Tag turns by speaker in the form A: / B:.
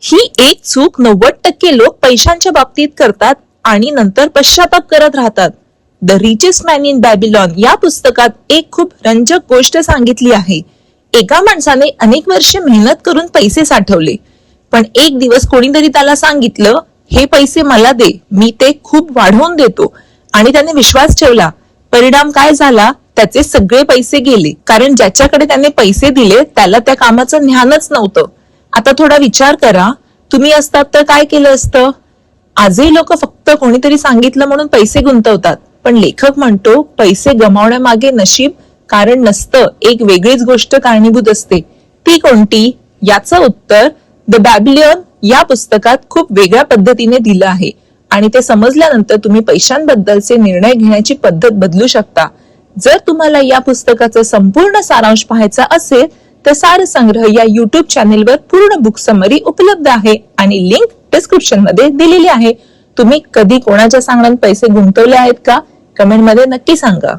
A: ही एक चूक 90% लोक पैशांच्या बाबतीत करतात आणि नंतर पश्चाताप करत राहतात. The richest man in Babylon या पुस्तकात एक खूप रंजक गोष्ट सांगितली आहे. एका माणसाने अनेक वर्षे मेहनत करून पैसे साठवले, पण एक दिवस कोणीतरी त्याला सांगितलं, हे पैसे मला दे, मी ते खूप वाढवून देतो. आणि त्याने विश्वास ठेवला. परिणाम काय झाला? त्याचे सगळे पैसे गेले, कारण ज्याच्याकडे त्याने पैसे दिले त्याला त्या कामाचं ज्ञानच नव्हतं. आता थोडा विचार करा, तुम्ही असतात तर काय केलं असतं? आजही लोक फक्त कोणीतरी सांगितलं म्हणून पैसे गुंतवतात, पण लेखक म्हणतो पैसे गमावण्यामागे नशीब कारण नसतं, एक वेगळीच गोष्ट कारणीभूत असते. ती कोणती? याचं उत्तर द बॅबिलॉन या पुस्तकात खूप वेगळ्या पद्धतीने दिलं आहे आणि ते समजल्यानंतर तुम्ही पैशांबद्दलचे निर्णय घेण्याची पद्धत बदलू शकता. जर तुम्हाला या पुस्तकाचा संपूर्ण सारांश पाहायचा असेल तर सारसंग्रह या युट्यूब चॅनेलवर पूर्ण बुक समरी उपलब्ध आहे आणि लिंक डिस्क्रिप्शन मध्ये दिलेली आहे. तुम्ही कधी कोणाच्या सांगण्यात पैसे गुंतवले आहेत का? कमेंट मध्ये नक्की सांगा.